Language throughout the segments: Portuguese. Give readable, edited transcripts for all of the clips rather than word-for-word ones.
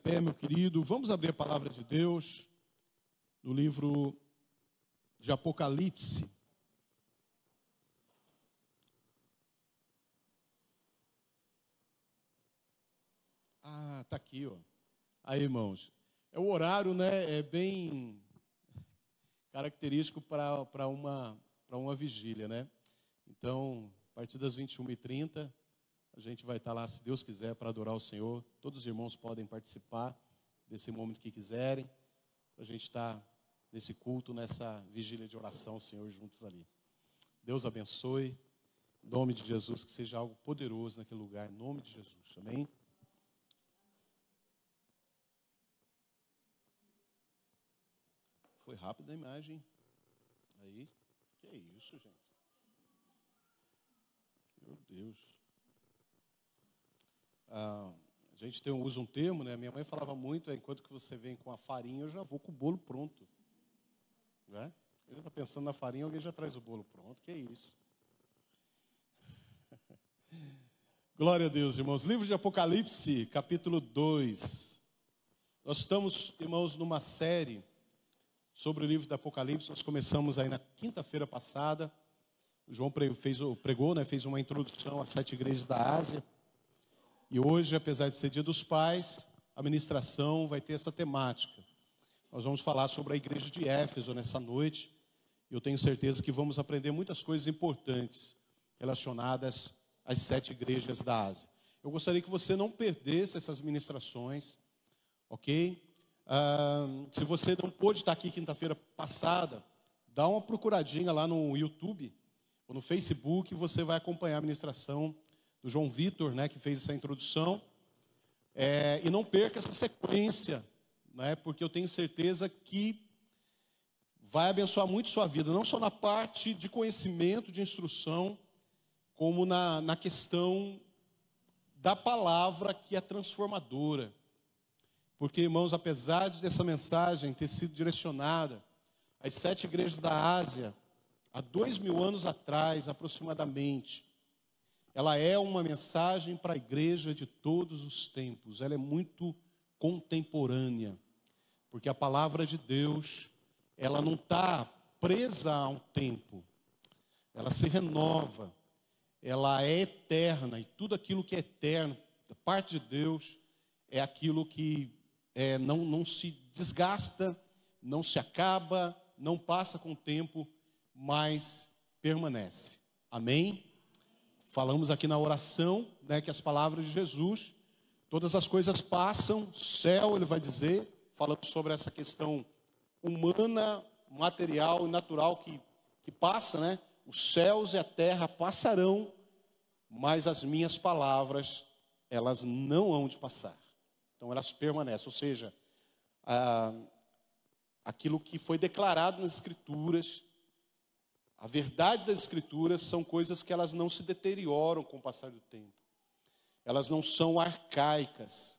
pé, meu querido. Vamos abrir a palavra de Deus no livro de Apocalipse. Tá aqui, ó. Aí, irmãos. O horário, né, é bem característico para uma vigília, né? Então, a partir das 21h30, a gente vai estar lá, se Deus quiser, para adorar o Senhor. Todos os irmãos podem participar desse momento que quiserem, para a gente estar nesse culto, nessa vigília de oração ao Senhor juntos ali. Deus abençoe, em nome de Jesus, que seja algo poderoso naquele lugar, em nome de Jesus, amém? Foi rápido a imagem. Aí, que é isso, gente? Meu Deus. A gente usa um termo, né? Minha mãe falava muito, enquanto que você vem com a farinha, eu já vou com o bolo pronto. Né? Ele está pensando na farinha, alguém já traz o bolo pronto. Que é isso? Glória a Deus, irmãos. Livro de Apocalipse, capítulo 2. Nós estamos, irmãos, numa série sobre o livro do Apocalipse. Nós começamos aí na quinta-feira passada. O João pregou, né, fez uma introdução às 7 igrejas da Ásia. E hoje, apesar de ser Dia dos Pais, a ministração vai ter essa temática. Nós vamos falar sobre a igreja de Éfeso nessa noite. E eu tenho certeza que vamos aprender muitas coisas importantes relacionadas às 7 igrejas da Ásia. Eu gostaria que você não perdesse essas ministrações, ok? Se você não pôde estar aqui quinta-feira passada, dá uma procuradinha lá no YouTube ou no Facebook, você vai acompanhar a ministração do João Vitor, né, que fez essa introdução, e não perca essa sequência, né, porque eu tenho certeza que vai abençoar muito sua vida, não só na parte de conhecimento, de instrução, como na questão da palavra que é transformadora. Porque, irmãos, apesar dessa mensagem ter sido direcionada às 7 igrejas da Ásia, há 2000 anos atrás, aproximadamente, ela é uma mensagem para a igreja de todos os tempos. Ela é muito contemporânea, porque a palavra de Deus, ela não está presa a um tempo, ela se renova, ela é eterna, e tudo aquilo que é eterno, da parte de Deus, é aquilo que não se desgasta, não se acaba, não passa com o tempo, mas permanece. Amém? Falamos aqui na oração, né, que as palavras de Jesus, todas as coisas passam, céu, ele vai dizer, falando sobre essa questão humana, material e natural que passa, né? Os céus e a terra passarão, mas as minhas palavras, elas não hão de passar. Então elas permanecem, ou seja, aquilo que foi declarado nas Escrituras, a verdade das Escrituras são coisas que elas não se deterioram com o passar do tempo. Elas não são arcaicas,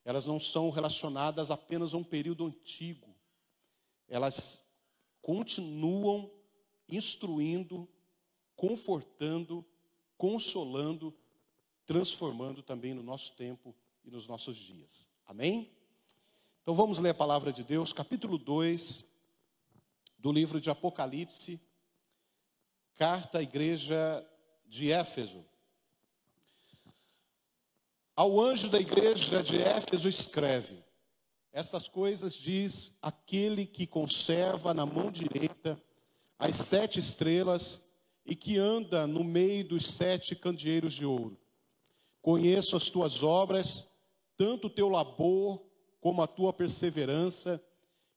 elas não são relacionadas apenas a um período antigo. Elas continuam instruindo, confortando, consolando, transformando também no nosso tempo e nos nossos dias. Amém? Então vamos ler a palavra de Deus, capítulo 2 do livro de Apocalipse, carta à igreja de Éfeso. Ao anjo da igreja de Éfeso escreve: essas coisas diz aquele que conserva na mão direita as 7 estrelas e que anda no meio dos 7 candeeiros de ouro. Conheço as tuas obras, tanto o teu labor como a tua perseverança,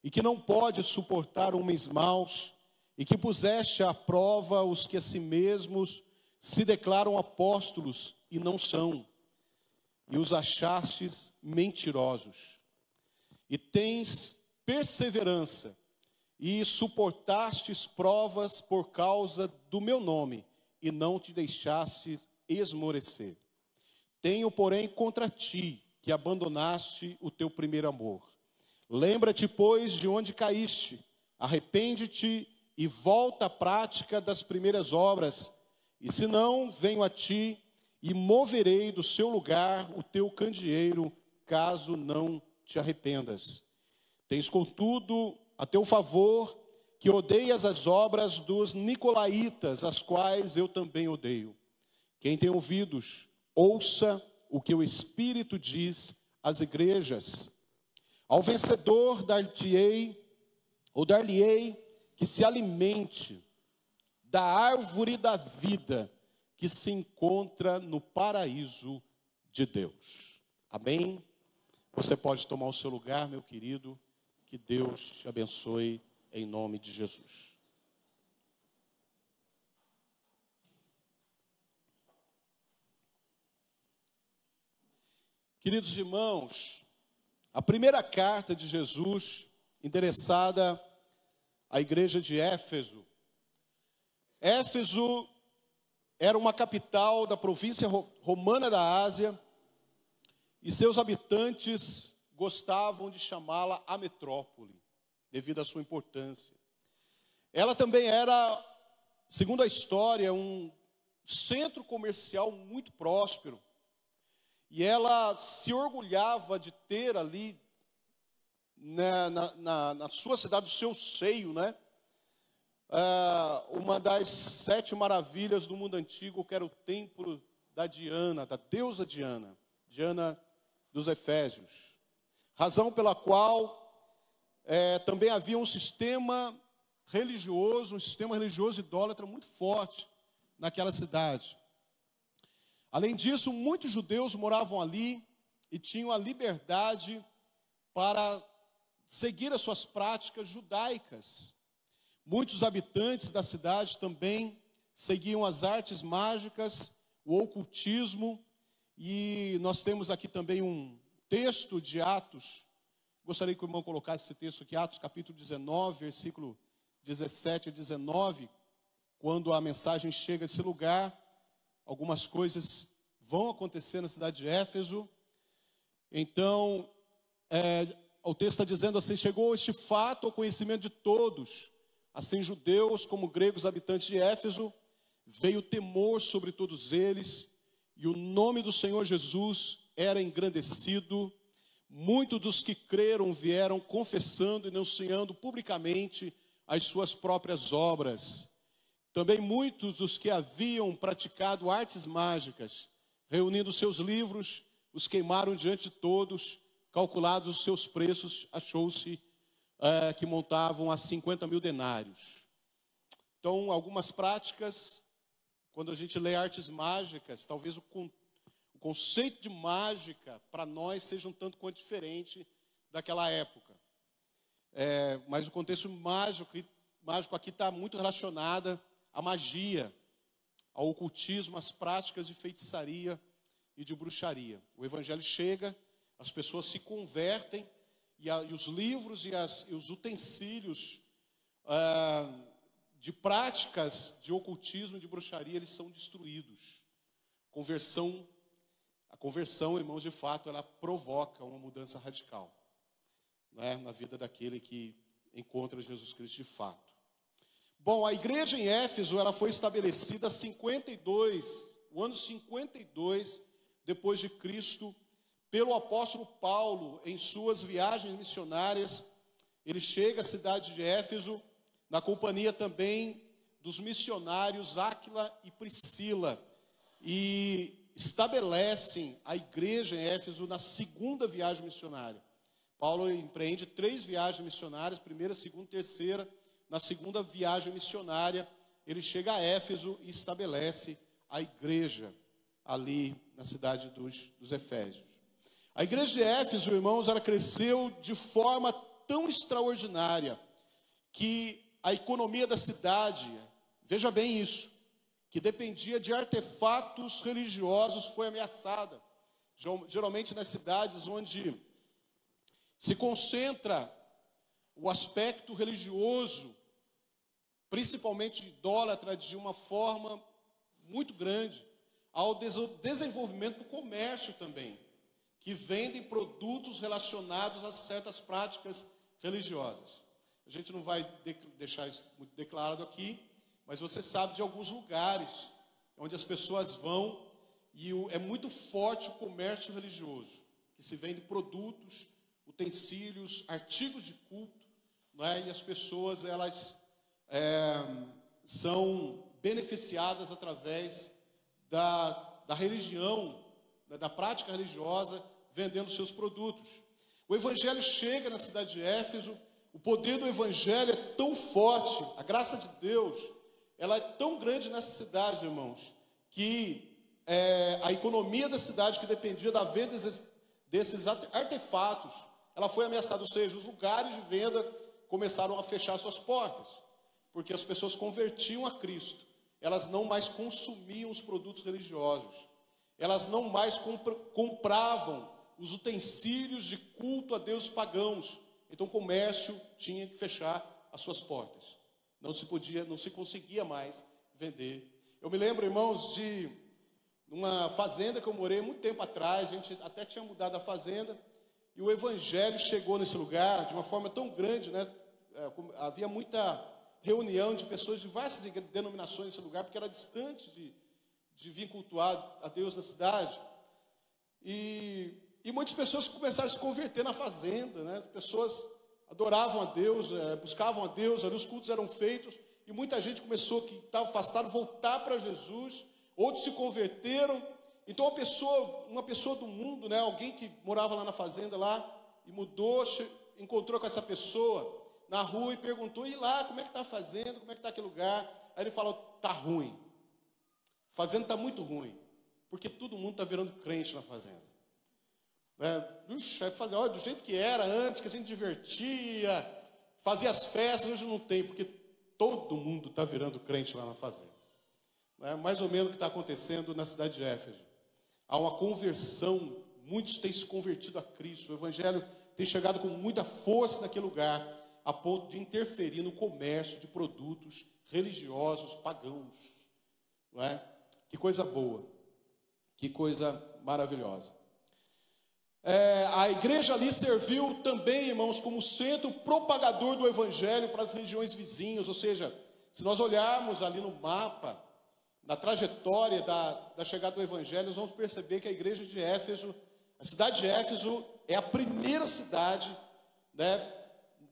e que não podes suportar homens maus, e que puseste à prova os que a si mesmos se declaram apóstolos e não são, e os achastes mentirosos. E tens perseverança, e suportastes provas por causa do meu nome, e não te deixastes esmorecer. Tenho, porém, contra ti, que abandonaste o teu primeiro amor. Lembra-te, pois, de onde caíste, arrepende-te e volta à prática das primeiras obras, e se não, venho a ti e moverei do seu lugar o teu candeeiro, caso não te arrependas. Tens, contudo, a teu favor, que odeias as obras dos nicolaítas, as quais eu também odeio. Quem tem ouvidos, ouça o que o Espírito diz às igrejas. Ao vencedor dar-lhe-ei que se alimente da árvore da vida que se encontra no paraíso de Deus. Amém? Você pode tomar o seu lugar, meu querido. Que Deus te abençoe em nome de Jesus. Queridos irmãos, a primeira carta de Jesus, endereçada à igreja de Éfeso. Éfeso era uma capital da província romana da Ásia, e seus habitantes gostavam de chamá-la a metrópole, devido à sua importância. Ela também era, segundo a história, um centro comercial muito próspero, e ela se orgulhava de ter ali, na sua cidade, o seu seio, né? Uma das 7 maravilhas do mundo antigo, que era o templo da Diana, da deusa Diana, Diana dos Efésios. Razão pela qual também havia um sistema religioso idólatra muito forte naquela cidade. Além disso, muitos judeus moravam ali e tinham a liberdade para seguir as suas práticas judaicas. Muitos habitantes da cidade também seguiam as artes mágicas, o ocultismo, e nós temos aqui também um texto de Atos. Gostaria que o irmão colocasse esse texto aqui, Atos capítulo 19, versículo 17 a 19, quando a mensagem chega a esse lugar, algumas coisas vão acontecer na cidade de Éfeso. Então, o texto está dizendo assim: chegou este fato ao conhecimento de todos, assim judeus como gregos habitantes de Éfeso, veio temor sobre todos eles, e o nome do Senhor Jesus era engrandecido. Muitos dos que creram vieram confessando e denunciando publicamente as suas próprias obras. Também muitos dos que haviam praticado artes mágicas, reunindo seus livros, os queimaram diante de todos. Calculados os seus preços, achou-se que montavam a 50 mil denários. Então, algumas práticas, quando a gente lê artes mágicas, talvez o conceito de mágica para nós seja um tanto quanto diferente daquela época. Mas o contexto mágico aqui está muito relacionado à magia, ao ocultismo, às práticas de feitiçaria e de bruxaria. O evangelho chega, as pessoas se convertem, e os livros e os utensílios de práticas de ocultismo e de bruxaria, eles são destruídos. A conversão, irmãos, de fato, ela provoca uma mudança radical, né, na vida daquele que encontra Jesus Cristo de fato. Bom, a igreja em Éfeso, ela foi estabelecida o ano 52 depois de Cristo, pelo apóstolo Paulo, em suas viagens missionárias. Ele chega à cidade de Éfeso, na companhia também dos missionários Áquila e Priscila, e estabelecem a igreja em Éfeso na segunda viagem missionária. Paulo empreende 3 viagens missionárias, primeira, segunda, terceira. Na segunda viagem missionária, ele chega a Éfeso e estabelece a igreja ali na cidade dos Efésios. A igreja de Éfeso, irmãos, ela cresceu de forma tão extraordinária que a economia da cidade, veja bem isso, que dependia de artefatos religiosos, foi ameaçada. Geralmente nas cidades onde se concentra o aspecto religioso, principalmente idólatra, de uma forma muito grande, ao desenvolvimento do comércio também, que vendem produtos relacionados a certas práticas religiosas. A gente não vai deixar isso muito declarado aqui, mas você sabe de alguns lugares onde as pessoas vão e é muito forte o comércio religioso, que se vende produtos utensílios, artigos de culto, não é? E as pessoas, elas são beneficiadas através da religião, né, da prática religiosa, vendendo seus produtos. O evangelho chega na cidade de Éfeso, o poder do evangelho é tão forte, a graça de Deus, ela é tão grande nessa cidade, irmãos, que a economia da cidade, que dependia da venda desses artefatos, ela foi ameaçada, ou seja, os lugares de venda começaram a fechar suas portas, porque as pessoas convertiam a Cristo, elas não mais consumiam os produtos religiosos, elas não mais compravam os utensílios de culto a deuses pagãos. Então o comércio tinha que fechar as suas portas. Não se conseguia mais vender. Eu me lembro, irmãos, de uma fazenda que eu morei muito tempo atrás, a gente até tinha mudado a fazenda, e o evangelho chegou nesse lugar de uma forma tão grande, né? Havia muita reunião de pessoas de diversas denominações nesse lugar, porque era distante de vir cultuar a Deus na cidade. E muitas pessoas começaram a se converter na fazenda, né? As pessoas adoravam a Deus, buscavam a Deus, ali os cultos eram feitos, e muita gente começou, que estava afastado, voltar para Jesus, outros se converteram. Então uma pessoa do mundo, né? Alguém que morava lá na fazenda lá, e mudou, encontrou com essa pessoa na rua e perguntou: e lá, como é que está a fazenda, como é que está aquele lugar? Aí ele falou: está ruim, a fazenda está muito ruim, porque todo mundo está virando crente na fazenda. Olha, do jeito que era antes, que a gente divertia, fazia as festas, hoje não tem, porque todo mundo está virando crente lá na fazenda. Mais ou menos o que está acontecendo na cidade de Éfeso. Há uma conversão, muitos têm se convertido a Cristo, o evangelho tem chegado com muita força naquele lugar, a ponto de interferir no comércio de produtos religiosos pagãos. Não é? Que coisa boa, que coisa maravilhosa. A igreja ali serviu também, irmãos, como centro propagador do evangelho para as regiões vizinhas. Ou seja, se nós olharmos ali no mapa, na trajetória da chegada do evangelho, nós vamos perceber que a igreja de Éfeso, a cidade de Éfeso, é a primeira cidade, né,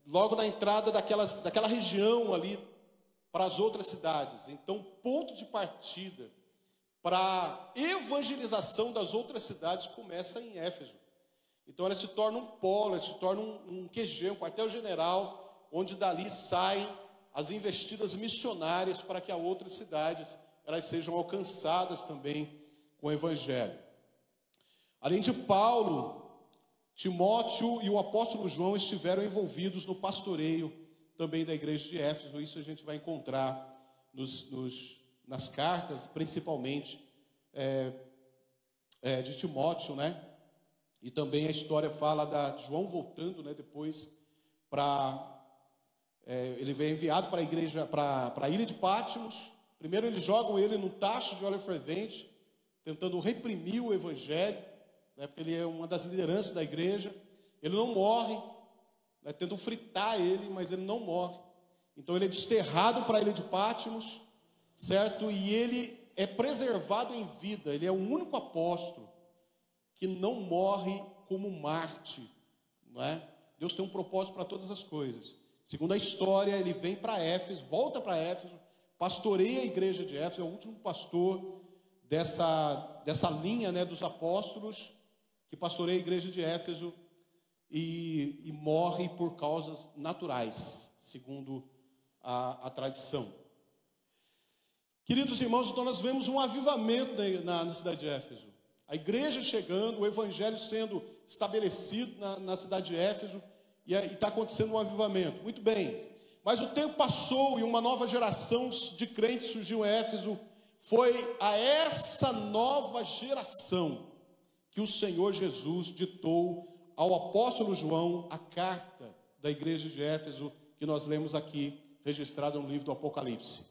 logo na entrada daquela região ali para as outras cidades. Então, ponto de partida para a evangelização das outras cidades começa em Éfeso. Então ela se torna um polo, ela se torna um QG, um quartel-general, onde dali saem as investidas missionárias para que as outras cidades elas sejam alcançadas também com o evangelho. Além de Paulo, Timóteo e o apóstolo João estiveram envolvidos no pastoreio também da igreja de Éfeso. Isso a gente vai encontrar nas cartas, principalmente de Timóteo, né? E também a história fala de João voltando, né, depois ele veio enviado para a igreja, para a ilha de Pátimos. Primeiro eles jogam ele num tacho de óleo fervente, tentando reprimir o evangelho, né, porque ele é uma das lideranças da igreja. Ele não morre, né, tentam fritar ele, mas ele não morre. Então ele é desterrado para a ilha de Pátimos, certo? E ele é preservado em vida. Ele é o único apóstolo que não morre como Marte, não é? Deus tem um propósito para todas as coisas. Segundo a história, ele vem para Éfeso, volta para Éfeso, pastoreia a igreja de Éfeso, é o último pastor dessa linha, né, dos apóstolos, que pastoreia a igreja de Éfeso e morre por causas naturais, segundo a tradição. Queridos irmãos, então nós vemos um avivamento na cidade de Éfeso. A igreja chegando, o evangelho sendo estabelecido na cidade de Éfeso, e está acontecendo um avivamento. Muito bem, mas o tempo passou e uma nova geração de crentes surgiu em Éfeso. Foi a essa nova geração que o Senhor Jesus ditou ao apóstolo João a carta da igreja de Éfeso, que nós lemos aqui, registrada no livro do Apocalipse.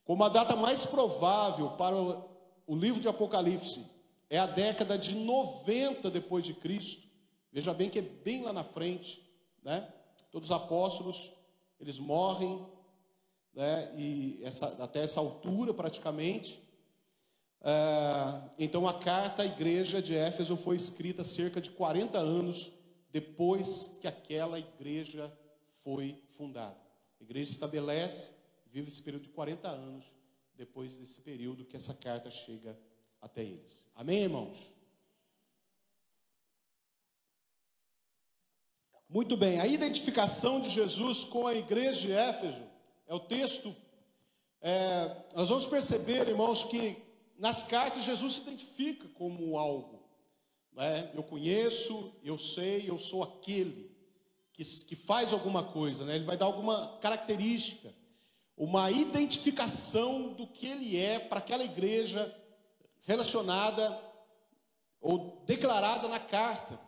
Como a data mais provável para o livro de Apocalipse é a década de 90 depois de Cristo. Veja bem que é bem lá na frente, né? Todos os apóstolos, eles morrem, né? E até essa altura praticamente. Então a carta à igreja de Éfeso foi escrita cerca de 40 anos depois que aquela igreja foi fundada. A igreja estabelece, vive esse período de 40 anos, depois desse período que essa carta chega até eles. Amém, irmãos? Muito bem, a identificação de Jesus com a igreja de Éfeso, é o texto, nós vamos perceber, irmãos, que nas cartas Jesus se identifica como algo. Eu conheço, eu sei, eu sou aquele que faz alguma coisa, Ele vai dar alguma característica, uma identificação do que ele é para aquela igreja relacionada ou declarada na carta.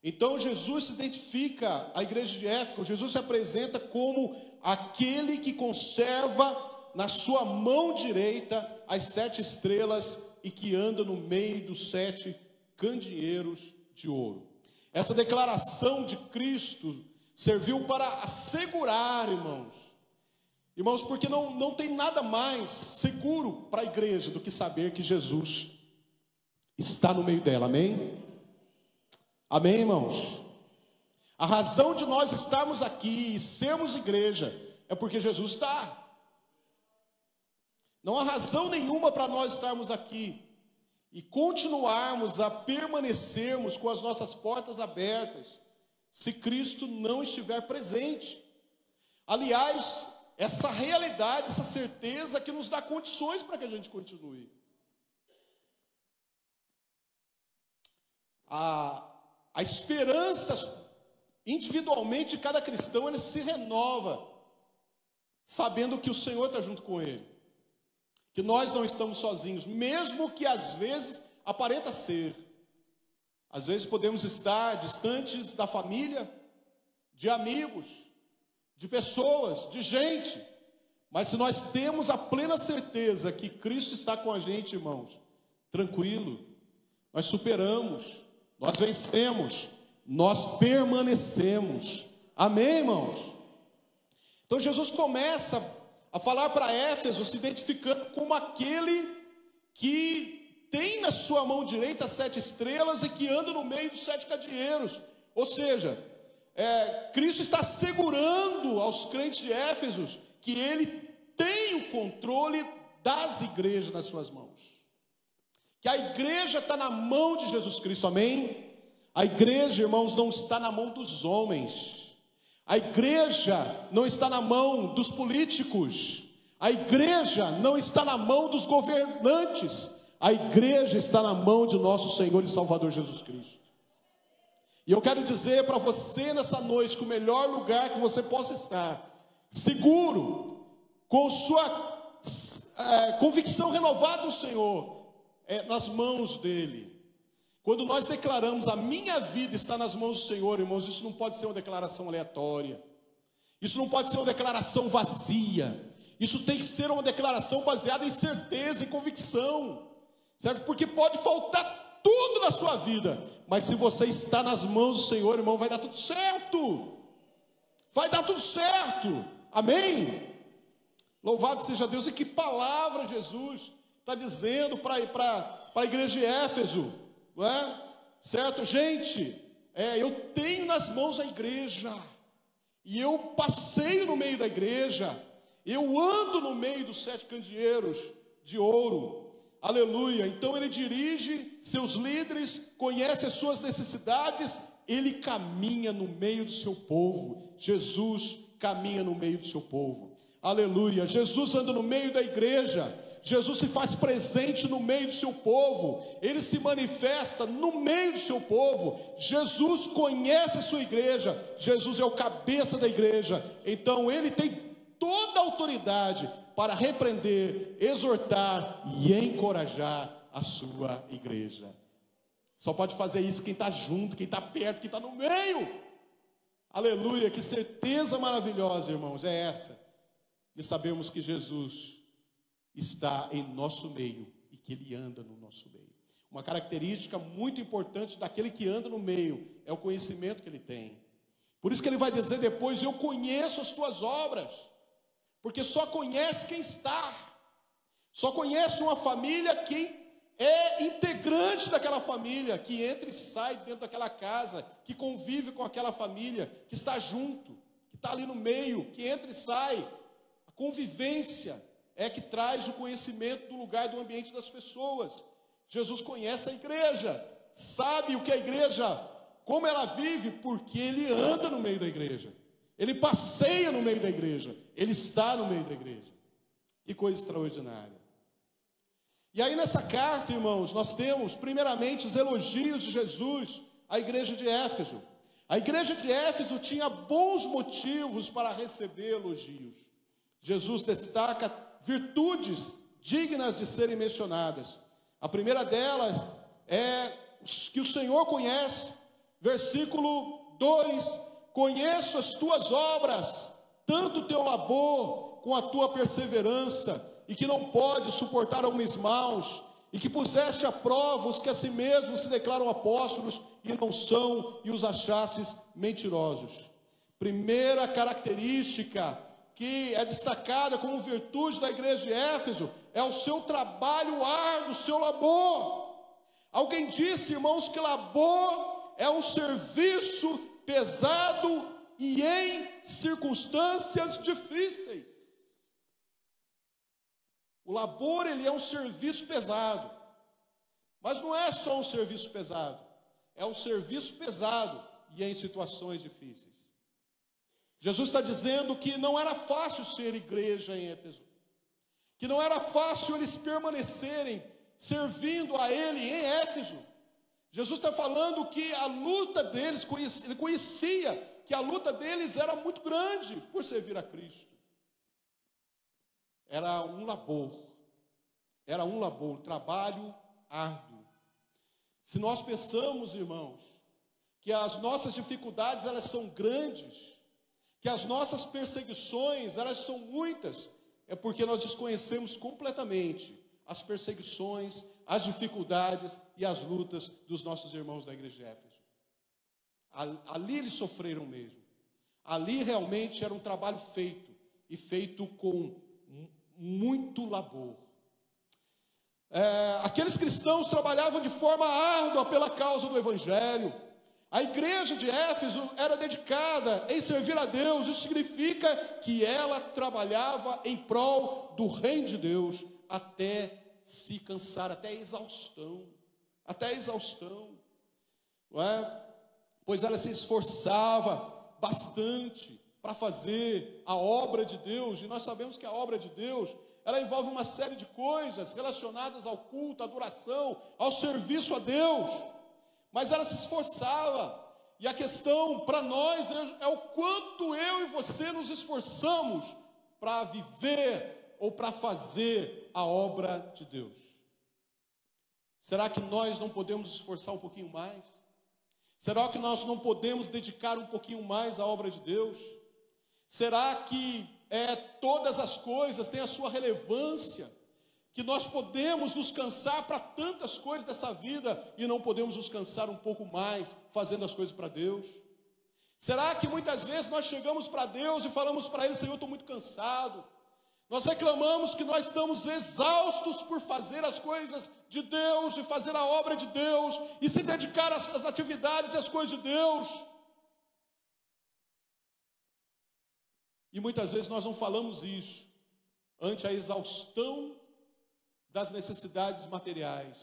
Então Jesus se identifica à igreja de Éfeso, Jesus se apresenta como aquele que conserva na sua mão direita as 7 estrelas e que anda no meio dos 7 candeeiros de ouro. Essa declaração de Cristo serviu para assegurar, irmãos, porque não tem nada mais seguro para a igreja do que saber que Jesus está no meio dela, amém? Amém, irmãos? A razão de nós estarmos aqui e sermos igreja é porque Jesus está. Não há razão nenhuma para nós estarmos aqui e continuarmos a permanecermos com as nossas portas abertas, se Cristo não estiver presente. Aliás, essa realidade, essa certeza que nos dá condições para que a gente continue. A esperança individualmente de cada cristão, ele se renova, sabendo que o Senhor está junto com ele, que nós não estamos sozinhos, mesmo que às vezes aparenta ser. Às vezes podemos estar distantes da família, de amigos, de pessoas, de gente, mas se nós temos a plena certeza que Cristo está com a gente, irmãos, tranquilo, nós superamos, nós vencemos, nós permanecemos. Amém, irmãos? Então Jesus começa a falar para Éfeso, se identificando como aquele que tem na sua mão direita as 7 estrelas e que anda no meio dos 7 candeeiros. Ou seja, Cristo está assegurando aos crentes de Éfeso que ele tem o controle das igrejas nas suas mãos. Que a igreja está na mão de Jesus Cristo, amém? A igreja, irmãos, não está na mão dos homens. A igreja não está na mão dos políticos. A igreja não está na mão dos governantes. A igreja está na mão de nosso Senhor e Salvador Jesus Cristo. E eu quero dizer para você nessa noite que o melhor lugar que você possa estar, seguro, com sua convicção renovada do Senhor, é nas mãos dele. Quando nós declaramos a minha vida está nas mãos do Senhor, irmãos, isso não pode ser uma declaração aleatória, isso não pode ser uma declaração vazia, isso tem que ser uma declaração baseada em certeza e convicção, certo? Porque pode faltar tudo na sua vida, mas se você está nas mãos do Senhor, irmão, vai dar tudo certo, vai dar tudo certo, amém? Louvado seja Deus. E que palavra Jesus está dizendo para a igreja de Éfeso, não é? Certo, gente, eu tenho nas mãos a igreja, e eu passeio no meio da igreja, eu ando no meio dos 7 candeeiros de ouro, aleluia. Então ele dirige seus líderes, conhece as suas necessidades, ele caminha no meio do seu povo. Jesus caminha no meio do seu povo, aleluia. Jesus anda no meio da igreja, Jesus se faz presente no meio do seu povo, ele se manifesta no meio do seu povo. Jesus conhece a sua igreja, Jesus é o cabeça da igreja, então ele tem toda a autoridade para repreender, exortar e encorajar a sua igreja. Só pode fazer isso quem está junto, quem está perto, quem está no meio. Aleluia, que certeza maravilhosa, irmãos, é essa, de sabermos que Jesus está em nosso meio e que ele anda no nosso meio. Uma característica muito importante daquele que anda no meio é o conhecimento que ele tem. Por isso que ele vai dizer depois: eu conheço as tuas obras, porque só conhece quem está, só conhece uma família quem é integrante daquela família, que entra e sai dentro daquela casa, que convive com aquela família, que está junto, que está ali no meio, que entra e sai. A convivência é que traz o conhecimento do lugar, do ambiente das pessoas. Jesus conhece a igreja, sabe o que a igreja, como ela vive, porque ele anda no meio da igreja, ele passeia no meio da igreja, ele está no meio da igreja. Que coisa extraordinária. E aí nessa carta, irmãos, nós temos primeiramente os elogios de Jesus à igreja de Éfeso. A igreja de Éfeso tinha bons motivos para receber elogios. Jesus destaca virtudes dignas de serem mencionadas. A primeira delas é que o Senhor conhece. Versículo 2: conheço as tuas obras, tanto o teu labor com a tua perseverança, e que não pode suportar homens maus, e que puseste a prova os que a si mesmos se declaram apóstolos e não são, e os achastes mentirosos. Primeira característica que é destacada como virtude da igreja de Éfeso é o seu trabalho árduo, o seu labor. Alguém disse, irmãos, que labor é um serviço pesado e em circunstâncias difíceis. O labor, ele é um serviço pesado, mas não é só um serviço pesado, é um serviço pesado e em situações difíceis. Jesus está dizendo que não era fácil ser igreja em Éfeso, que não era fácil eles permanecerem servindo a ele em Éfeso. Jesus está falando que a luta deles, ele conhecia que a luta deles era muito grande por servir a Cristo. Era um labor, trabalho árduo. Se nós pensamos, irmãos, que as nossas dificuldades, elas são grandes, que as nossas perseguições, elas são muitas, é porque nós desconhecemos completamente as perseguições, as dificuldades e as lutas dos nossos irmãos da igreja de Éfeso. Ali eles sofreram mesmo. Ali realmente era um trabalho feito, e feito com muito labor. Aqueles cristãos trabalhavam de forma árdua pela causa do evangelho. A igreja de Éfeso era dedicada em servir a Deus. Isso significa que ela trabalhava em prol do reino de Deus até se cansar, até a exaustão, não é? Pois ela se esforçava bastante para fazer a obra de Deus, e nós sabemos que a obra de Deus, ela envolve uma série de coisas relacionadas ao culto, à adoração, ao serviço a Deus, mas ela se esforçava, e a questão para nós é o quanto eu e você nos esforçamos para viver ou para fazer a obra de Deus. Será que nós não podemos esforçar um pouquinho mais? Será que nós não podemos dedicar um pouquinho mais à obra de Deus? Será que todas as coisas têm a sua relevância? Que nós podemos nos cansar para tantas coisas dessa vida e não podemos nos cansar um pouco mais fazendo as coisas para Deus? Será que muitas vezes nós chegamos para Deus e falamos para Ele: Senhor, eu estou muito cansado. Nós reclamamos que nós estamos exaustos por fazer as coisas de Deus, de fazer a obra de Deus e se dedicar às atividades e às coisas de Deus. E muitas vezes nós não falamos isso ante a exaustão das necessidades materiais.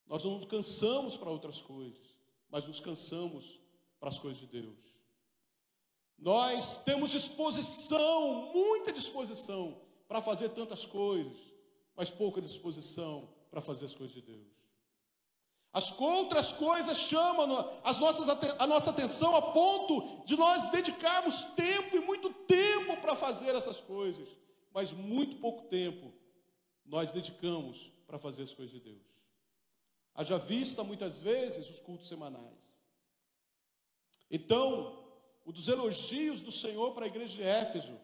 Nós não nos cansamos para outras coisas, mas nos cansamos para as coisas de Deus. Nós temos disposição, muita disposição para fazer tantas coisas, mas pouca disposição para fazer as coisas de Deus. As outras coisas chamam a nossa atenção a ponto de nós dedicarmos tempo e muito tempo para fazer essas coisas, mas muito pouco tempo nós dedicamos para fazer as coisas de Deus. Haja vista muitas vezes os cultos semanais. Então, um dos elogios do Senhor para a igreja de Éfeso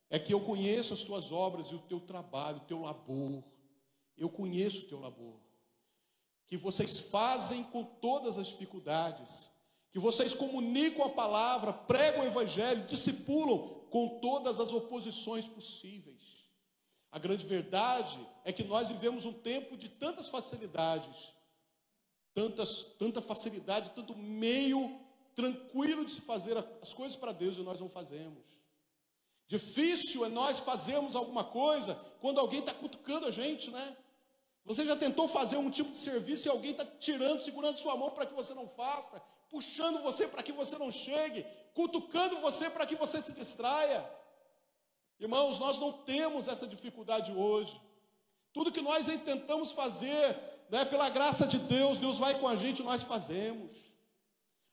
é que eu conheço as tuas obras e o teu trabalho, o teu labor. Eu conheço o teu labor. Que vocês fazem com todas as dificuldades, que vocês comunicam a palavra, pregam o evangelho, discipulam com todas as oposições possíveis. A grande verdade é que nós vivemos um tempo de tantas facilidades, tanta facilidade, tanto meio tranquilo de se fazer as coisas para Deus e nós não fazemos. Difícil é nós fazermos alguma coisa quando alguém está cutucando a gente, né? Você já tentou fazer um tipo de serviço e alguém está tirando, segurando sua mão para que você não faça, puxando você para que você não chegue, cutucando você para que você se distraia? Irmãos, nós não temos essa dificuldade hoje. Tudo que nós tentamos fazer, né, pela graça de Deus, Deus vai com a gente, nós fazemos.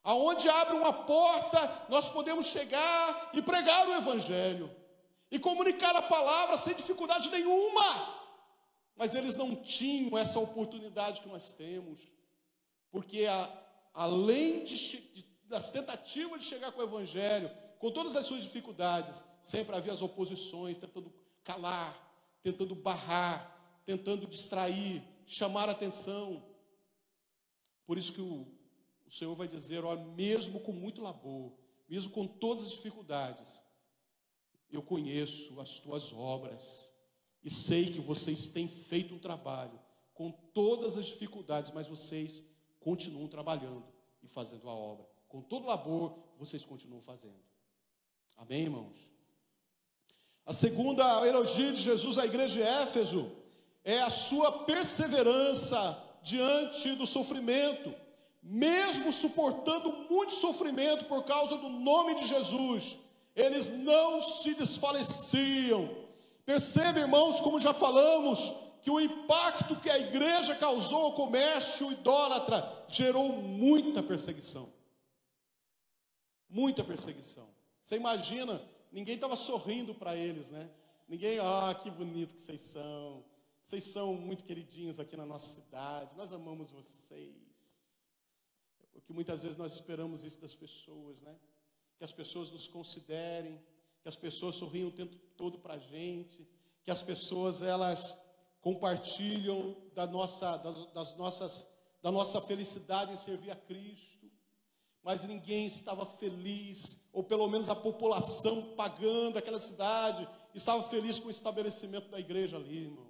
Aonde abre uma porta, nós podemos chegar e pregar o Evangelho, e comunicar a palavra sem dificuldade nenhuma. Mas eles não tinham essa oportunidade que nós temos, porque além das tentativas de chegar com o Evangelho, com todas as suas dificuldades, sempre havia as oposições, tentando calar, tentando barrar, tentando distrair, chamar a atenção. Por isso que o Senhor vai dizer, olha, mesmo com muito labor, mesmo com todas as dificuldades, eu conheço as tuas obras, e sei que vocês têm feito um trabalho, com todas as dificuldades, mas vocês continuam trabalhando e fazendo a obra. Com todo labor, vocês continuam fazendo. Amém, irmãos? A segunda elogio de Jesus à igreja de Éfeso é a sua perseverança diante do sofrimento. Mesmo suportando muito sofrimento por causa do nome de Jesus, eles não se desfaleciam. Perceba, irmãos, como já falamos, que o impacto que a igreja causou ao comércio idólatra gerou muita perseguição. Muita perseguição. Você imagina, ninguém estava sorrindo para eles, né? Ninguém, que bonito que vocês são. Vocês são muito queridinhos aqui na nossa cidade, nós amamos vocês. Porque muitas vezes nós esperamos isso das pessoas, né? Que as pessoas nos considerem, que as pessoas sorriam o tempo todo para a gente, que as pessoas, elas compartilham da nossa felicidade em servir a Cristo. Mas ninguém estava feliz, ou pelo menos a população pagã daquela cidade estava feliz com o estabelecimento da igreja ali, irmãos.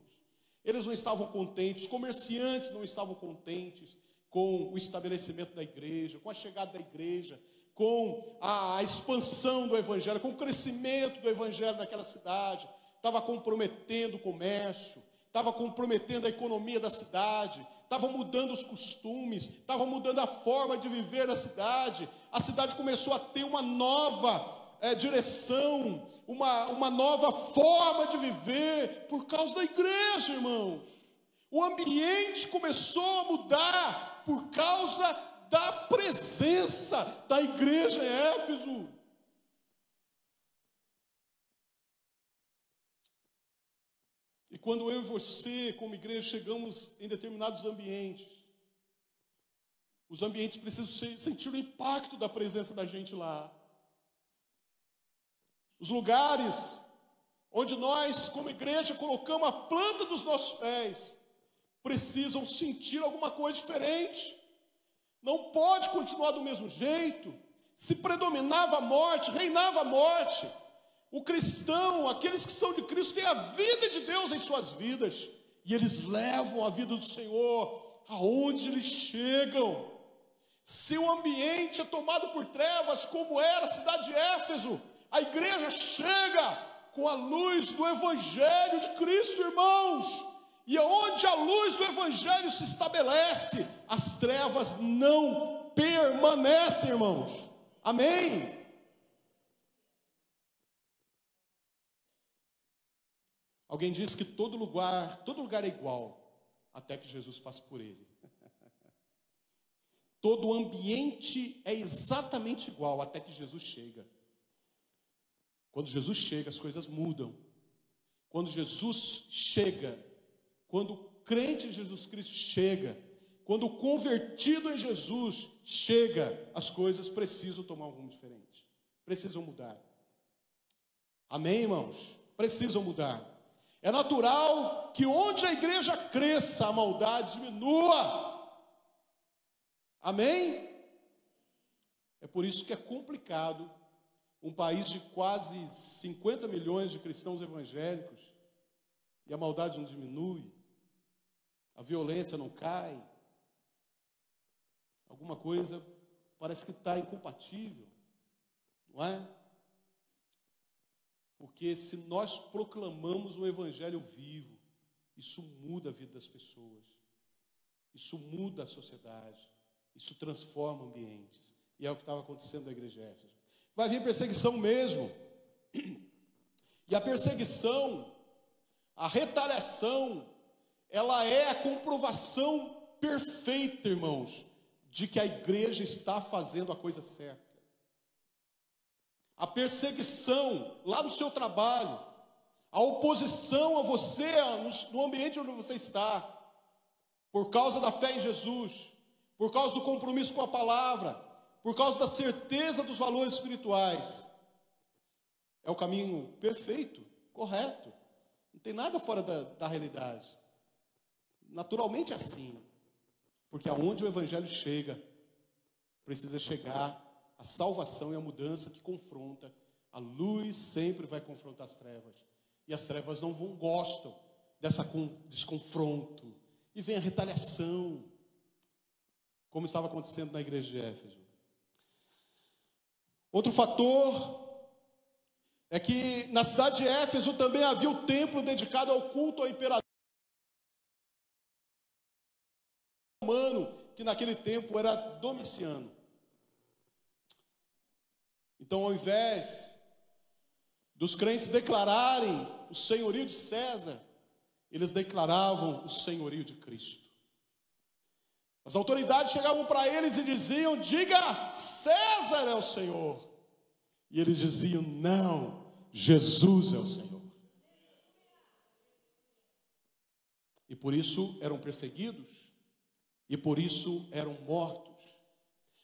Eles não estavam contentes, os comerciantes não estavam contentes com o estabelecimento da igreja, com a chegada da igreja, com a expansão do Evangelho, com o crescimento do Evangelho naquela cidade. Estava comprometendo o comércio, estava comprometendo a economia da cidade, estava mudando os costumes, estava mudando a forma de viver na cidade. A cidade começou a ter uma nova direção, uma nova forma de viver por causa da igreja, irmãos. O ambiente começou a mudar por causa da presença da igreja em Éfeso. E quando eu e você, como igreja, chegamos em determinados ambientes, os ambientes precisam sentir o impacto da presença da gente lá. Os lugares onde nós, como igreja, colocamos a planta dos nossos pés, precisam sentir alguma coisa diferente. Não pode continuar do mesmo jeito. Se predominava a morte, reinava a morte. O cristão, aqueles que são de Cristo, têm a vida de Deus em suas vidas, e eles levam a vida do Senhor aonde eles chegam. Se o ambiente é tomado por trevas, como era a cidade de Éfeso, a igreja chega com a luz do Evangelho de Cristo, irmãos. E onde a luz do Evangelho se estabelece, as trevas não permanecem, irmãos. Amém? Alguém diz que todo lugar é igual, até que Jesus passe por ele. Todo ambiente é exatamente igual, até que Jesus chega. Quando Jesus chega, as coisas mudam. Quando Jesus chega, quando o crente em Jesus Cristo chega, quando o convertido em Jesus chega, as coisas precisam tomar um rumo diferente. Precisam mudar. Amém, irmãos? Precisam mudar. É natural que onde a igreja cresça, a maldade diminua. Amém? É por isso que é complicado um país de quase 50 milhões de cristãos evangélicos e a maldade não diminui, a violência não cai, alguma coisa parece que está incompatível, não é? Porque se nós proclamamos o evangelho vivo, isso muda a vida das pessoas, isso muda a sociedade, isso transforma ambientes, e é o que estava acontecendo na igreja de Éfeso. Vai vir perseguição mesmo, e a perseguição, a retaliação, ela é a comprovação perfeita, irmãos, de que a igreja está fazendo a coisa certa. A perseguição lá no seu trabalho, a oposição a você no ambiente onde você está, por causa da fé em Jesus, por causa do compromisso com a palavra, por causa da certeza dos valores espirituais, é o caminho perfeito, correto. Não tem nada fora da realidade. Naturalmente é assim, porque aonde o evangelho chega, precisa chegar a salvação e a mudança que confronta. A luz sempre vai confrontar as trevas, e as trevas não gostam desse confronto, e vem a retaliação, como estava acontecendo na igreja de Éfeso. Outro fator é que na cidade de Éfeso também havia o templo dedicado ao culto ao imperador romano, que naquele tempo era Domiciano. Então, ao invés dos crentes declararem o senhorio de César, eles declaravam o senhorio de Cristo. As autoridades chegavam para eles e diziam: diga, César é o Senhor. E eles diziam: não, Jesus é o Senhor. E por isso eram perseguidos, e por isso eram mortos.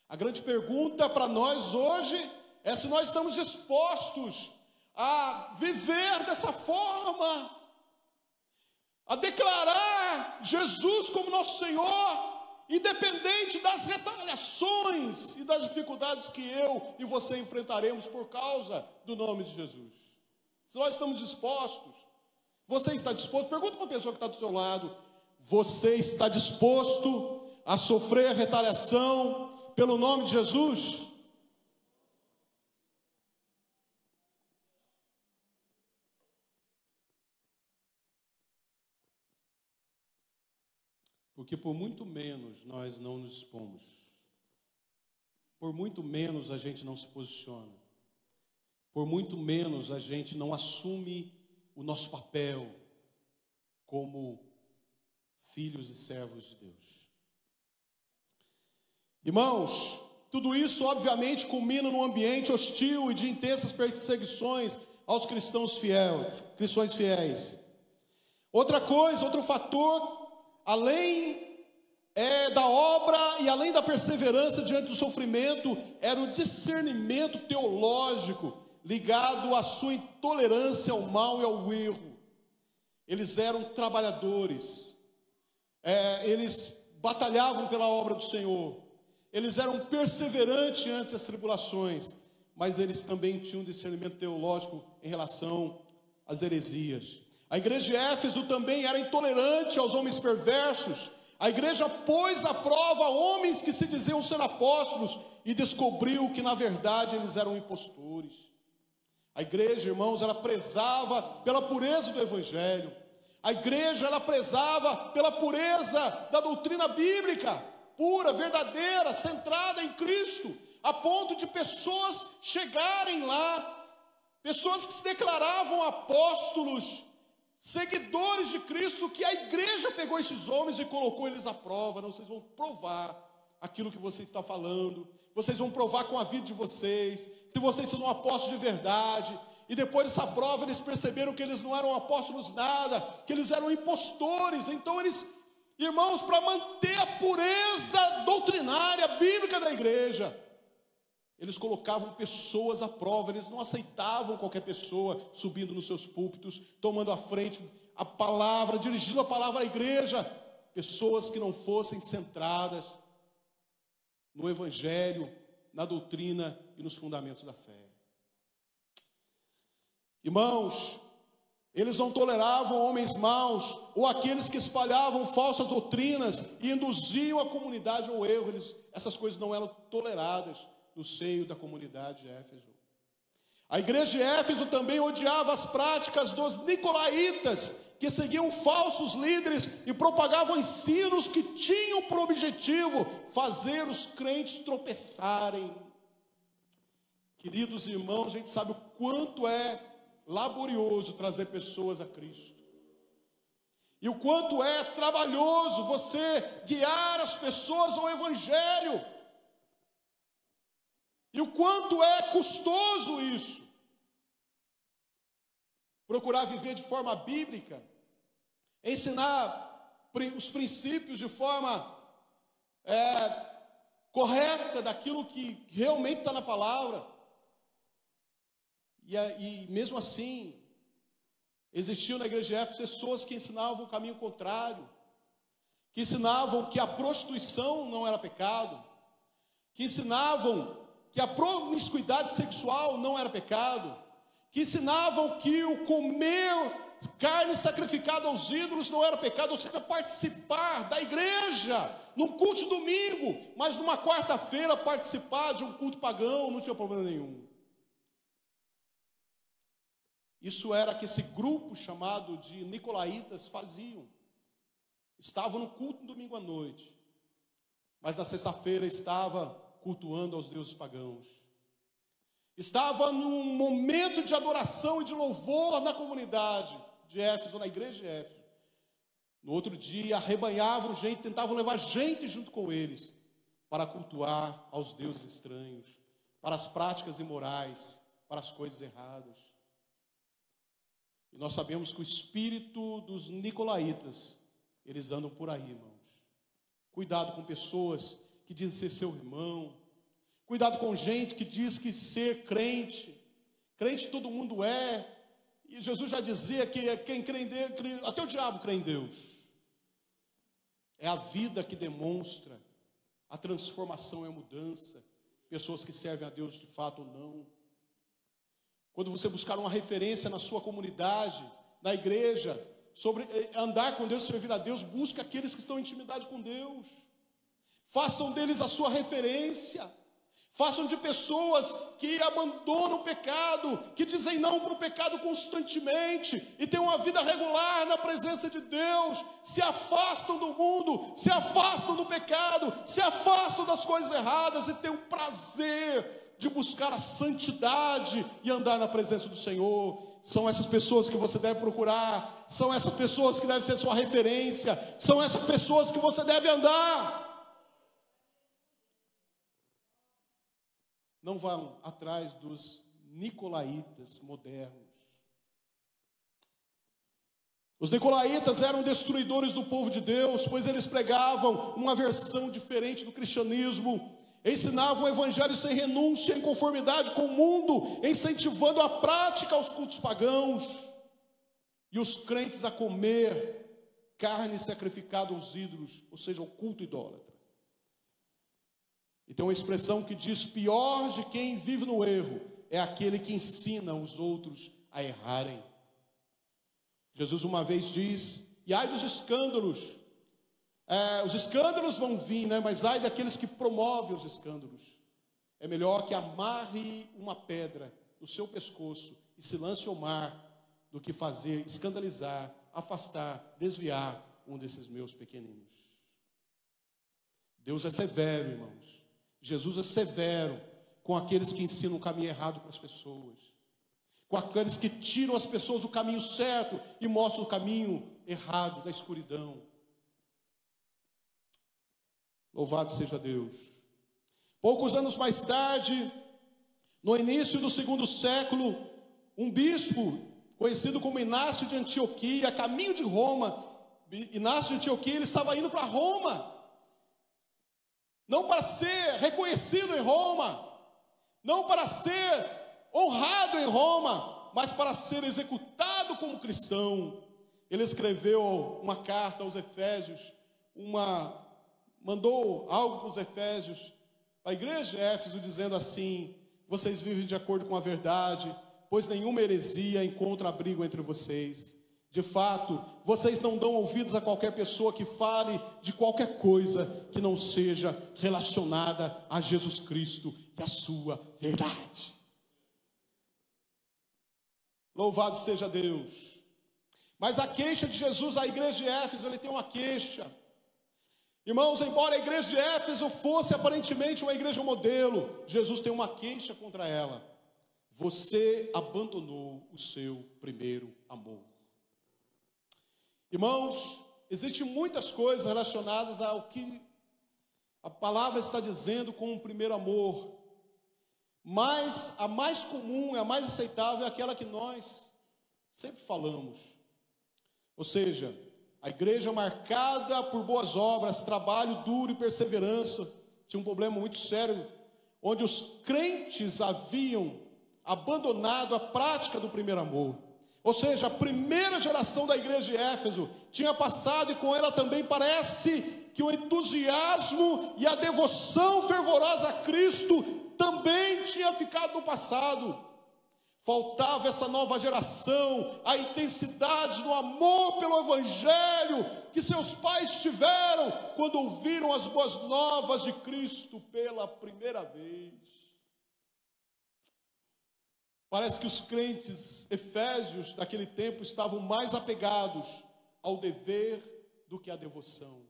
A grande pergunta para nós hoje é se nós estamos dispostos a viver dessa forma, a declarar Jesus como nosso Senhor, independente das retaliações e das dificuldades que eu e você enfrentaremos por causa do nome de Jesus. Se nós estamos dispostos, você está disposto? Pergunta para a pessoa que está do seu lado: você está disposto a sofrer a retaliação pelo nome de Jesus? Porque por muito menos nós não nos expomos, por muito menos a gente não se posiciona, por muito menos a gente não assume o nosso papel como filhos e servos de Deus. Irmãos, tudo isso obviamente culmina num ambiente hostil e de intensas perseguições aos cristãos fiéis. Outra coisa, outro fator, além da obra e além da perseverança diante do sofrimento, era o discernimento teológico ligado à sua intolerância ao mal e ao erro. Eles eram trabalhadores, eles batalhavam pela obra do Senhor, eles eram perseverantes ante as tribulações, mas eles também tinham um discernimento teológico em relação às heresias. A igreja de Éfeso também era intolerante aos homens perversos. A igreja pôs à prova homens que se diziam ser apóstolos e descobriu que na verdade eles eram impostores. A igreja, irmãos, ela prezava pela pureza do evangelho. A igreja, ela prezava pela pureza da doutrina bíblica, pura, verdadeira, centrada em Cristo, a ponto de pessoas chegarem lá, pessoas que se declaravam apóstolos, seguidores de Cristo, que a igreja pegou esses homens e colocou eles à prova. Não, vocês vão provar aquilo que você está falando, vocês vão provar com a vida de vocês, se vocês são um apóstolo de verdade. E depois dessa prova eles perceberam que eles não eram apóstolos nada, que eles eram impostores. Então eles, irmãos, para manter a pureza doutrinária, bíblica da igreja, eles colocavam pessoas à prova. Eles não aceitavam qualquer pessoa subindo nos seus púlpitos, tomando à frente a palavra, dirigindo a palavra à igreja. Pessoas que não fossem centradas no evangelho, na doutrina e nos fundamentos da fé. Irmãos, Eles não toleravam homens maus ou aqueles que espalhavam falsas doutrinas e induziam a comunidade ao erro. Essas coisas não eram toleradas no seio da comunidade de Éfeso. A igreja de Éfeso também odiava as práticas dos nicolaítas, que seguiam falsos líderes e propagavam ensinos que tinham por objetivo fazer os crentes tropeçarem. Queridos irmãos, a gente sabe o quanto é laborioso trazer pessoas a Cristo. E o quanto é trabalhoso você guiar as pessoas ao Evangelho. E o quanto é custoso isso. Procurar viver de forma bíblica, ensinar os princípios de forma correta daquilo que realmente está na palavra. E mesmo assim, existiam na igreja de Éfeso pessoas que ensinavam o caminho contrário, que ensinavam que a prostituição não era pecado, que ensinavam que a promiscuidade sexual não era pecado, que ensinavam que o comer carne sacrificada aos ídolos não era pecado, ou seja, participar da igreja, num culto de domingo, mas numa quarta-feira participar de um culto pagão, não tinha problema nenhum. Isso era que esse grupo chamado de nicolaítas faziam. Estavam no culto no domingo à noite, mas na sexta-feira estava cultuando aos deuses pagãos. Estava num momento de adoração e de louvor na comunidade de Éfeso, na igreja de Éfeso. No outro dia, arrebanhavam gente, tentavam levar gente junto com eles para cultuar aos deuses estranhos, para as práticas imorais, para as coisas erradas. E nós sabemos que o espírito dos nicolaítas, eles andam por aí, irmãos. Cuidado com pessoas que dizem ser seu irmão. Cuidado com gente que diz que ser crente. Crente todo mundo é. E Jesus já dizia que quem crê em Deus, até o diabo crê em Deus. É a vida que demonstra a transformação e a mudança. Pessoas que servem a Deus de fato ou não. Quando você buscar uma referência na sua comunidade, na igreja, sobre andar com Deus, servir a Deus, busque aqueles que estão em intimidade com Deus. Façam deles a sua referência. Façam de pessoas que abandonam o pecado, que dizem não para o pecado constantemente e têm uma vida regular na presença de Deus, se afastam do mundo, se afastam do pecado, se afastam das coisas erradas e têm o prazer de buscar a santidade e andar na presença do Senhor. São essas pessoas que você deve procurar, são essas pessoas que devem ser sua referência, são essas pessoas que você deve andar. Não vão atrás dos nicolaítas modernos. Os nicolaítas eram destruidores do povo de Deus, pois eles pregavam uma versão diferente do cristianismo. Ensinavam o evangelho sem renúncia, em conformidade com o mundo, incentivando a prática aos cultos pagãos. E os crentes a comer carne sacrificada aos ídolos, ou seja, o culto idólatra. E tem uma expressão que diz: pior de quem vive no erro é aquele que ensina os outros a errarem. Jesus uma vez diz: e ai dos escândalos, os escândalos vão vir, né? Mas ai daqueles que promovem os escândalos. É melhor que amarre uma pedra no seu pescoço e se lance ao mar, do que fazer, escandalizar, afastar, desviar um desses meus pequeninos. Deus é severo, irmãos. Jesus é severo com aqueles que ensinam o caminho errado para as pessoas, com aqueles que tiram as pessoas do caminho certo e mostram o caminho errado da escuridão. Louvado seja Deus. Poucos anos mais tarde, no início do segundo século, um bispo conhecido como Inácio de Antioquia, a caminho de Roma, Inácio de Antioquia, ele estava indo para Roma, não para ser reconhecido em Roma, não para ser honrado em Roma, mas para ser executado como cristão. Ele escreveu uma carta aos Efésios, mandou algo para os Efésios, a igreja de Éfeso, dizendo assim: vocês vivem de acordo com a verdade, pois nenhuma heresia encontra abrigo entre vocês. De fato, vocês não dão ouvidos a qualquer pessoa que fale de qualquer coisa que não seja relacionada a Jesus Cristo e a sua verdade. Louvado seja Deus. Mas a queixa de Jesus à igreja de Éfeso, ele tem uma queixa. Irmãos, embora a igreja de Éfeso fosse aparentemente uma igreja modelo, Jesus tem uma queixa contra ela. Você abandonou o seu primeiro amor. Irmãos, existem muitas coisas relacionadas ao que a palavra está dizendo com o primeiro amor. Mas a mais comum, a mais aceitável é aquela que nós sempre falamos. Ou seja, a igreja marcada por boas obras, trabalho duro e perseverança, tinha um problema muito sério, onde os crentes haviam abandonado a prática do primeiro amor. Ou seja, a primeira geração da igreja de Éfeso tinha passado, e com ela também parece que o entusiasmo e a devoção fervorosa a Cristo também tinha ficado no passado. Faltava essa nova geração, a intensidade do amor pelo Evangelho que seus pais tiveram quando ouviram as boas novas de Cristo pela primeira vez. Parece que os crentes efésios daquele tempo estavam mais apegados ao dever do que à devoção.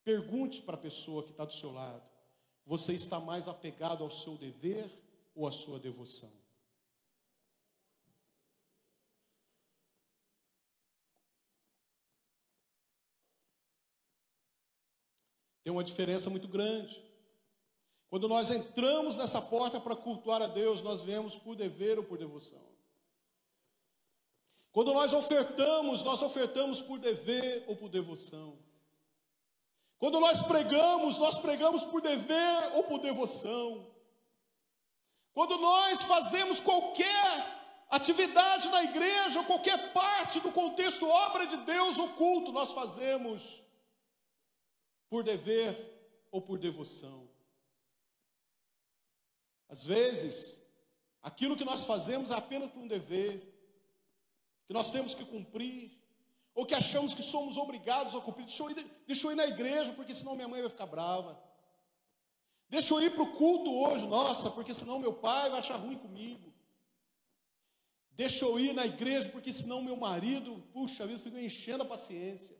Pergunte para a pessoa que está do seu lado: você está mais apegado ao seu dever ou à sua devoção? Tem uma diferença muito grande. Quando nós entramos nessa porta para cultuar a Deus, nós viemos por dever ou por devoção. Quando nós ofertamos por dever ou por devoção. Quando nós pregamos por dever ou por devoção. Quando nós fazemos qualquer atividade na igreja, ou qualquer parte do contexto obra de Deus ou culto, nós fazemos por dever ou por devoção. Às vezes, aquilo que nós fazemos é apenas por um dever, que nós temos que cumprir, ou que achamos que somos obrigados a cumprir. Deixa eu ir na igreja, porque senão minha mãe vai ficar brava. Deixa eu ir para o culto hoje, nossa, porque senão meu pai vai achar ruim comigo. Deixa eu ir na igreja, porque senão meu marido, puxa vida, fica enchendo a paciência.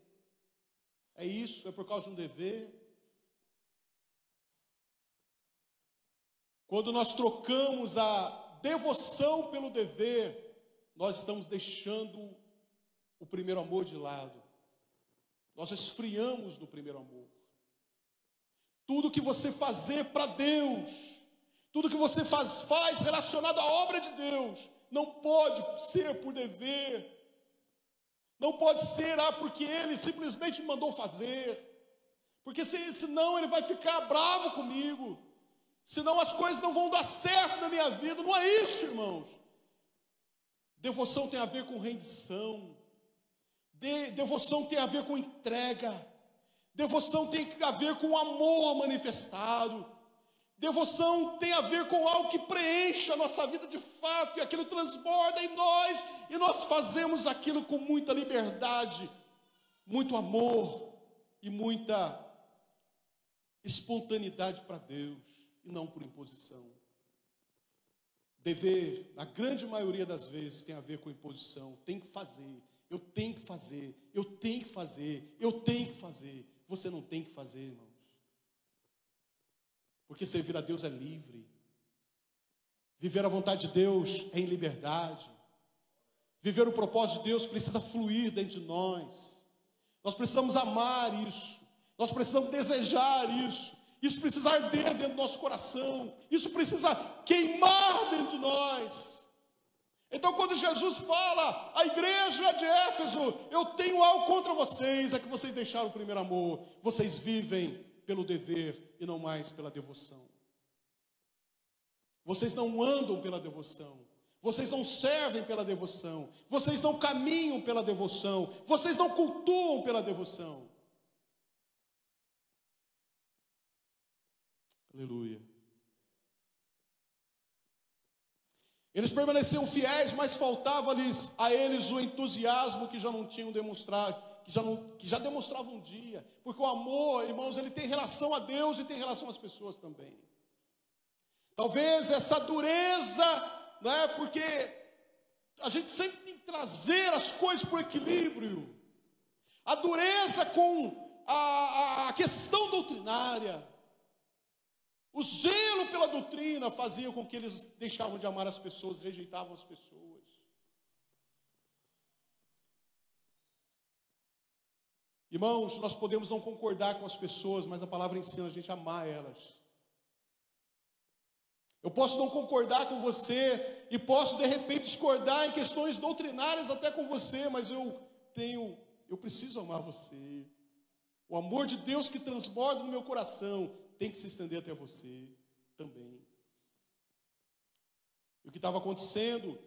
É isso, é por causa de um dever. Quando nós trocamos a devoção pelo dever, nós estamos deixando o primeiro amor de lado. Nós esfriamos do primeiro amor. Tudo que você fazer para Deus, tudo que você faz relacionado à obra de Deus, não pode ser por dever. Não pode ser, porque Ele simplesmente me mandou fazer. Porque senão Ele vai ficar bravo comigo. Senão as coisas não vão dar certo na minha vida. Não é isso, irmãos. Devoção tem a ver com rendição. Devoção tem a ver com entrega. Devoção tem a ver com amor manifestado. Devoção tem a ver com algo que preenche a nossa vida de fato, e aquilo transborda em nós, e nós fazemos aquilo com muita liberdade, muito amor e muita espontaneidade para Deus, e não por imposição. Dever, na grande maioria das vezes, tem a ver com imposição. Tem que fazer, eu tenho que fazer, eu tenho que fazer, eu tenho que fazer. Você não tem que fazer, irmãos. Porque servir a Deus é livre. Viver a vontade de Deus é em liberdade. Viver o propósito de Deus precisa fluir dentro de nós. Nós precisamos amar isso. Nós precisamos desejar isso. Isso precisa arder dentro do nosso coração. Isso precisa queimar dentro de nós. Então, quando Jesus fala, a igreja de Éfeso, eu tenho algo contra vocês, é que vocês deixaram o primeiro amor. Vocês vivem pelo dever e não mais pela devoção. Vocês não andam pela devoção. Vocês não servem pela devoção. Vocês não caminham pela devoção. Vocês não cultuam pela devoção. Aleluia. Eles permaneciam fiéis, mas faltava-lhes a eles o entusiasmo que já não tinham demonstrado, que já demonstravam um dia. Porque o amor, irmãos, ele tem relação a Deus e tem relação às pessoas também. Talvez essa dureza, né, porque a gente sempre tem que trazer as coisas para o equilíbrio. A dureza com a questão doutrinária. O zelo pela doutrina fazia com que eles deixavam de amar as pessoas, rejeitavam as pessoas. Irmãos, nós podemos não concordar com as pessoas, mas a palavra ensina a gente a amar elas. Eu posso não concordar com você e posso de repente discordar em questões doutrinárias até com você, mas eu preciso amar você. O amor de Deus que transborda no meu coração tem que se estender até você também. E o que estava acontecendo,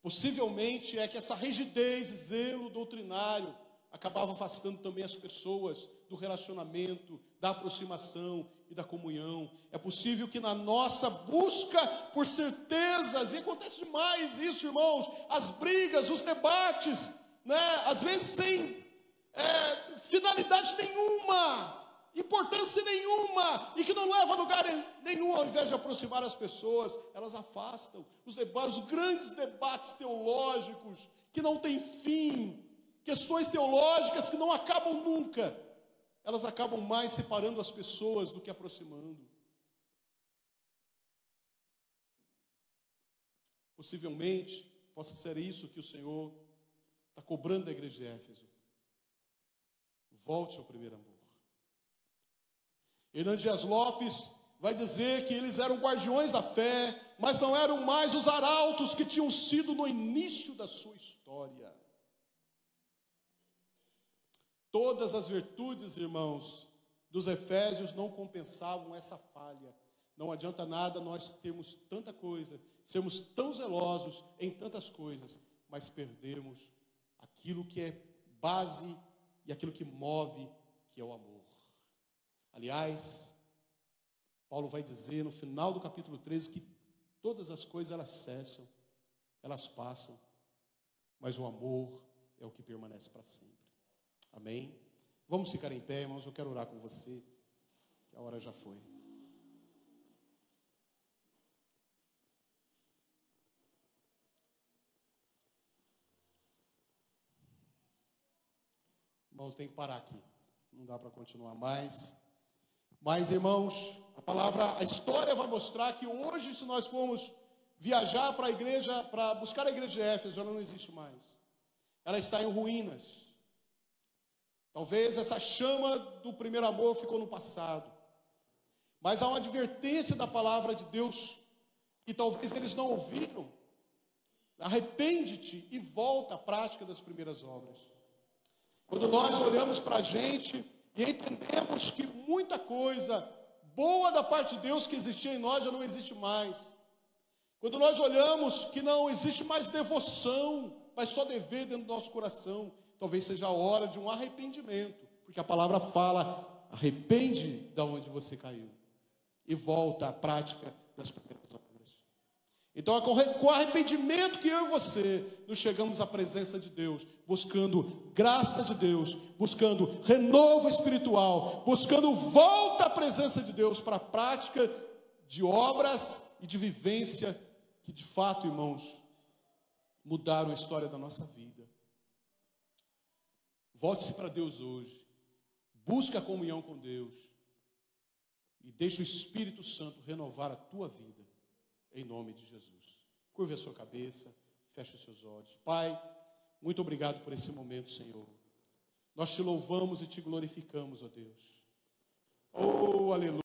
possivelmente, é que essa rigidez e zelo doutrinário acabava afastando também as pessoas do relacionamento, da aproximação e da comunhão. É possível que na nossa busca por certezas, e acontece demais isso, irmãos, as brigas, os debates, né, às vezes sem finalidade nenhuma, importância nenhuma, e que não leva a lugar nenhum, ao invés de aproximar as pessoas, elas afastam. Os grandes debates teológicos, que não têm fim, questões teológicas que não acabam nunca, elas acabam mais separando as pessoas do que aproximando. Possivelmente, possa ser isso que o Senhor está cobrando da igreja de Éfeso. Volte ao primeiro amor. Hernandes Dias Lopes vai dizer que eles eram guardiões da fé, mas não eram mais os arautos que tinham sido no início da sua história. Todas as virtudes, irmãos, dos Efésios não compensavam essa falha. Não adianta nada nós termos tanta coisa, sermos tão zelosos em tantas coisas, mas perdermos aquilo que é base e aquilo que move, que é o amor. Aliás, Paulo vai dizer no final do capítulo 13 que todas as coisas elas cessam, elas passam, mas o amor é o que permanece para sempre. Amém? Vamos ficar em pé, irmãos, eu quero orar com você, que a hora já foi. Irmãos, tem que parar aqui, não dá para continuar mais. Mas, irmãos, a história vai mostrar que hoje, se nós formos viajar para a igreja, para buscar a igreja de Éfeso, ela não existe mais. Ela está em ruínas. Talvez essa chama do primeiro amor ficou no passado. Mas há uma advertência da palavra de Deus, que talvez eles não ouviram. Arrepende-te e volta à prática das primeiras obras. Quando nós olhamos para a gente e entendemos que muita coisa boa da parte de Deus que existia em nós já não existe mais. Quando nós olhamos que não existe mais devoção, mas só dever dentro do nosso coração, talvez seja a hora de um arrependimento, porque a palavra fala, arrepende de onde você caiu e volta à prática das primeiras obras. Então é com arrependimento que eu e você nos chegamos à presença de Deus, buscando graça de Deus, buscando renovo espiritual, buscando volta à presença de Deus para a prática de obras e de vivência que de fato, irmãos, mudaram a história da nossa vida. Volte-se para Deus hoje, busque a comunhão com Deus e deixe o Espírito Santo renovar a tua vida, em nome de Jesus. Curve a sua cabeça, feche os seus olhos. Pai, muito obrigado por esse momento, Senhor. Nós te louvamos e te glorificamos, ó Deus. Oh, aleluia.